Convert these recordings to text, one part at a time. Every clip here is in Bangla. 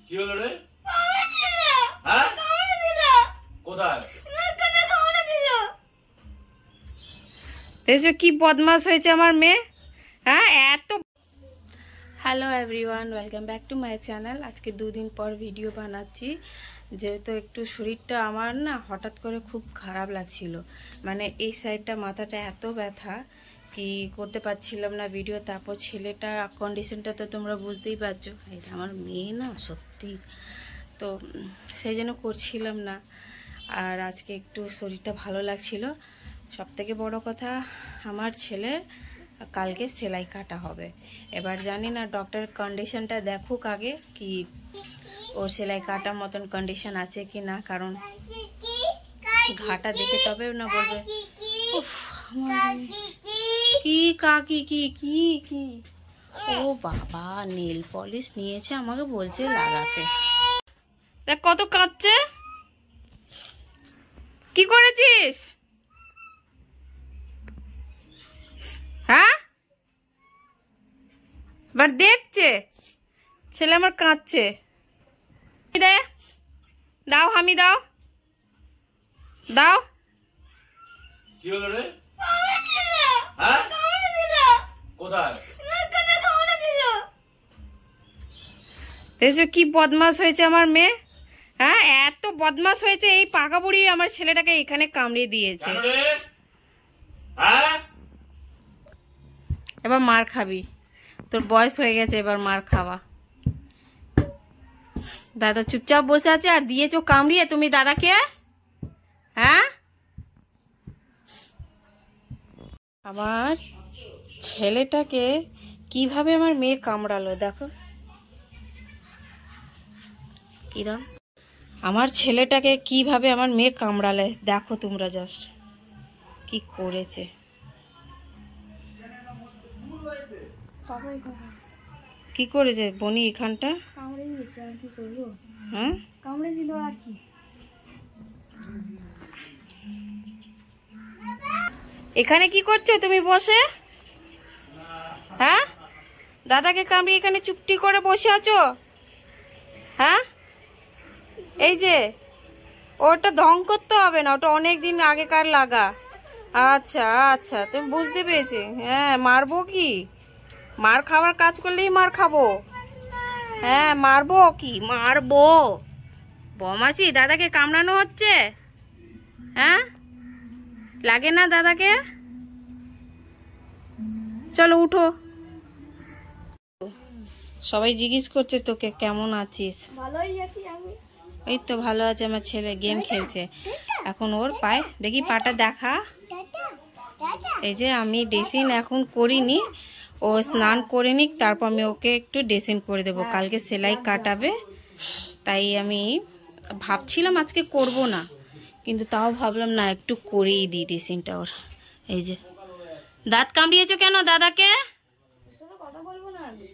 কি হলো রে? হ্যাঁ কোথায়? দেখছো কি বদমাশ হয়েছে আমার মেয়ে। হ্যাঁ এত। Hello everyone, welcome back to my channel. আজকে দুদিন পর ভিডিও বানাচ্ছি, যেহেতু একটু শরীরটা আমার না হঠাৎ করে খুব খারাপ লাগছিল। মানে এই সাইডটা মাথাটা এত ব্যথা কি করতে পারছিলাম না ভিডিও। তারপর ছেলেটা কন্ডিশনটা তো তোমরা বুঝতেই পারছো, এটা আমার মেয়ে না সত্যি, তো সেই জন্য করছিলাম না। আর আজকে একটু শরীরটা ভালো লাগছিল। সবথেকে বড় কথা, আমার ছেলের কালকে সেলাই কাটা হবে। এবার জানি না ডক্টরের কন্ডিশনটা দেখুক আগে, কি ওর সেলাই কাটার মতন কন্ডিশন আছে কি না, কারণ ঘাটা দেখে তবে না বলবে উফ কি কাকি কি কি কি। ও বাবা, নেল পলিশ নিয়েছে, আমাকে বলছে লাগাতে। দেখ কত কাঁদছে। কি করেছিস? হ্যাঁ, এবার দেখছে ছেলে আমার কাঁদছে। দে, দাও, হামি দাও, দাও। কি হলো রে? হ্যাঁ কোথায়? দেখছো কি বদমাশ হয়েছে আমার মেয়ে। হ্যাঁ এত বদমাশ হয়েছে, এই পাকা বুড়ি আমার ছেলেটাকে এখানে কামড়িয়ে দিয়েছে। এবার মার খাবি, তোর বয়স হয়ে গেছে, এবার মার খাওয়া। দাদা চুপচাপ বসে আছে আর দিয়েছো কামড়িয়ে তুমি দাদাকে। হ্যাঁ, আমার ছেলেটাকে কিভাবে আমার মেয়ে কামড়ালো দেখো কিরম। আমার ছেলেটাকে কিভাবে আমার মেয়ে কামড়ালে দেখো তোমরা, জাস্ট কি করেছে। কি করেছে বনি এখানটা? কামড়ে দিয়েছে, আর কি করবো? হ্যাঁ কামড়ে দিল আর কি। এখানে কি করছো তুমি বসে? হ্যাঁ, দাদাকে কামড়িয়ে এখানে চুপটি করে বসে আছো? হ্যাঁ, এই যে ওটা ঢং করতে হবে না, ওটা অনেক দিন আগেকার লাগা। আচ্ছা আচ্ছা, তুমি বুঝতে পেরেছি। হ্যাঁ, মারবো কি? মার খাওয়ার কাজ করলেই মার খাবো। হ্যাঁ মারবো কি, মারবো। বমাসি দাদাকে কামড়ানো হচ্ছে। হ্যাঁ, লাগে না দাদাকে? চলো উঠো। সবাই জিজ্ঞেস করছে তোকে কেমন আছিস। ভালোই আছি আমি। এই তো ভালো আছে, আমার ছেলে গেম খেলছে এখন। ওর পায়ে দেখি পাটা দেখা। এই যে আমি ড্রেসিং এখন করিনি, ও স্নান করে নিক, তারপর আমি ওকে একটু ড্রেসিং করে দেবো। কালকে সেলাই কাটাবে, তাই আমি ভাবছিলাম আজকে করব না, কিন্তু তাও ভাবলাম না একটু করেই দিই ড্রেসিংটা ওর। এই যে দাঁত কামড়িয়েছো কেন দাদাকে? কথা বলবো না আমি।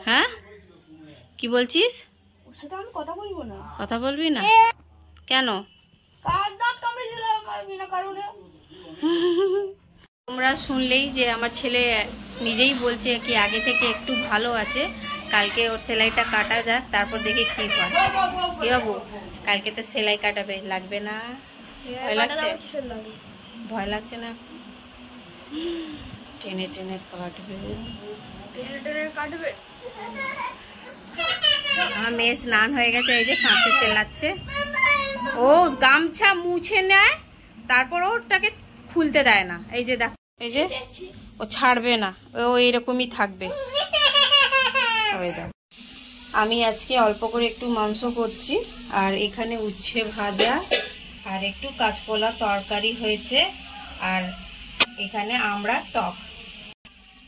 হ্যাঁ কি বলছিস? ওর সাথে আমি কথা বলবো না। কথা বলবি না কেন? কার দাঁত কামড়ে দিল আমার বিনা কারণে? তোমরা শুনলেই যে আমার ছেলে নিজেই বলছে কি আগে থেকে একটু ভালো আছে। কালকে ওর সেলাইটা কাটা যাক, তারপর দেখি কি হয়। কি বাবু, কালকে তো সেলাই কাটাবে, লাগবে না? ভয় লাগছে? ভয় লাগছে না? টেনে টেনে কাটবে, টেনে টেনে কাটবে। আমার মেয়ে স্নান হয়ে গেছে, এই যে কাঁচে চেলাচ্ছে। ও গামছা মুছে নেয়, তারপর ওটাকে খুলতে দেয় না। এই যে দেখ, এই যে ও ছাড়বে না, ও এরকমই থাকবে। আমি আজকে অল্প করে একটু মাংস করছি, আর এখানে উচ্ছে ভাজা আর একটু কাঁচকলা তরকারি হয়েছে, আর এখানে আমড়ার টক,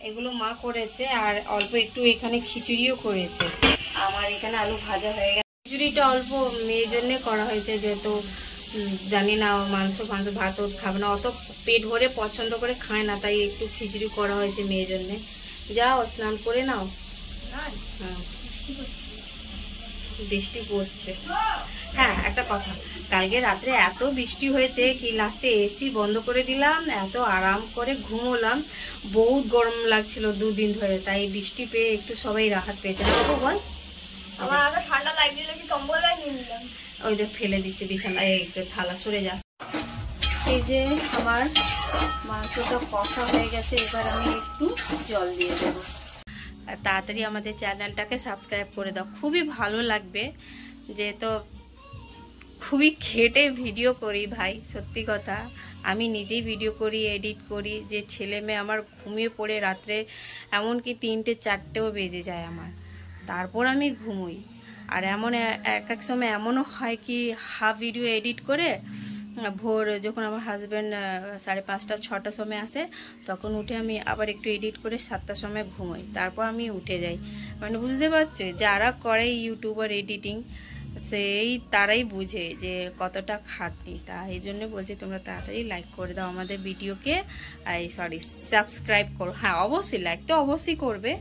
এগুলো মা করেছে। আর অল্প একটু এখানে খিচুড়িও করেছে। আমার এখানে আলু ভাজা হয়ে গেছে। খিচুড়িটা অল্প মেয়ের জন্য করা হয়েছে, যেহেতু জানি না মাংস ভাত খাবে না, অত পেট ভরে পছন্দ করে খায় না, তাই একটু খিচুড়ি করা হয়েছে মেয়ের জন্য। যাও স্নান করে নাও। হ্যাঁ বৃষ্টি পড়ছে। হ্যাঁ একটা কথা, কালকে রাত্রে এত বৃষ্টি হয়েছে কি লাস্টে এসি বন্ধ করে দিলাম, এত আরাম করে ঘুমোলাম। বহুত গরম লাগছিল দুদিন ধরে, তাই বৃষ্টি পেয়ে একটু সবাই রাহাত পেয়েছে। বল আমার আগে ঠান্ডা লাগে। ওই যে ফেলে দিচ্ছে বিছানা, এই যে থালা সরে যা। এই যে আমার মাংসটা কষা হয়ে গেছে, এবার আমি একটু জল দিয়ে দেবো। আর তাড়াতাড়ি আমাদের চ্যানেলটাকে সাবস্ক্রাইব করে দাও, খুবই ভালো লাগবে। যেহেতু খুবই খেটে ভিডিও করি ভাই, সত্যি কথা। আমি নিজেই ভিডিও করি, এডিট করি, যে ছেলে মেয়ে আমার ঘুমিয়ে পড়ে রাত্রে এমনকি 3টে 4টেও বেজে যায় আমার, তারপর আমি ঘুমোই। আর এমন এক সময় এমনও হয় কি হাফ ভিডিও এডিট করে ভোর যখন আমার হাজব্যান্ড 5:30 6টার সময় আসে, তখন উঠে আমি আবার একটু এডিট করে 7টার সময় ঘুমোই, তারপর আমি উঠে যাই। মানে বুঝতে পারছো, যারা করে ইউটিউবার এডিটিং সেই তারাই বুঝে যে কতটা খাটনি। তা এই জন্য বলছি তোমরা তাড়াতাড়ি লাইক করে দাও আমাদের ভিডিওকে, সাবস্ক্রাইব করো। হ্যাঁ অবশ্যই লাইক তো অবশ্যই করবে,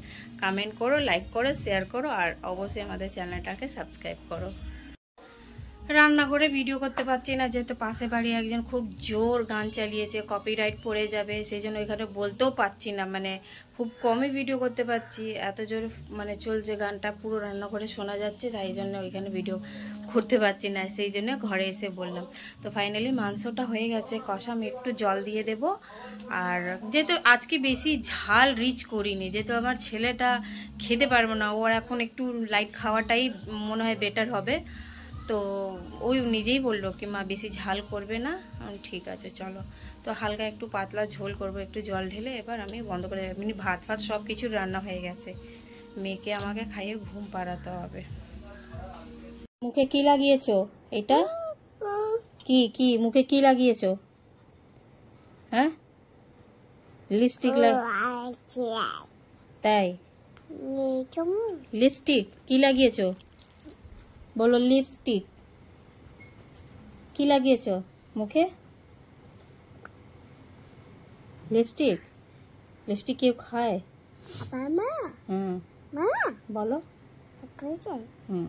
কমেন্ট করো, লাইক করো, শেয়ার করো, আর অবশ্যই আমাদের চ্যানেলটাকে সাবস্ক্রাইব করো। রান্না করে ভিডিও করতে পারছি না, যেহেতু পাশে বাড়ি একজন খুব জোর গান চালিয়েছে, কপিরাইট পড়ে যাবে, সেই জন্য এখানে বলতেও পারছি না। মানে খুব কমই ভিডিও করতে পারছি, এত জোর মানে চলছে গানটা, পুরো রান্নাঘরে শোনা যাচ্ছে, তাই জন্য ওইখানে ভিডিও করতে পারছি না, সেই জন্য ঘরে এসে বললাম। তো ফাইনালি মাংসটা হয়ে গেছে কষা, আমি একটু জল দিয়ে দেব। আর যেহেতু আজকে বেশি ঝাল রিচ করিনি, যেহেতু আমার ছেলেটা খেতে পারবো না, ওর এখন একটু লাইট খাওয়াটাই মনে হয় বেটার হবে। তো ওই নিজেই বললো কি মা বেশি ঝাল করবে না, ঠিক আছে চলো। তো হালকা একটু পাতলা ঝোল করব, একটু জল ঢেলে এবার আমি বন্ধ করে দেবো। এমনি ভাত ফাত সব কিছু রান্না হয়ে গেছে, মেয়েকে আমাকে খাইয়ে ঘুম পাড়াতে হবে। মুখে কি লাগিয়েছো এটা? কি কি মুখে কি লাগিয়েছো? হ্যাঁ লিপস্টিক তাই? লিপস্টিক কি লাগিয়েছো বলো? লিপস্টিক কি লাগিয়েছো মুখে? লিপস্টিক? লিপস্টিক কেউ খায়? হুম বলো। হুম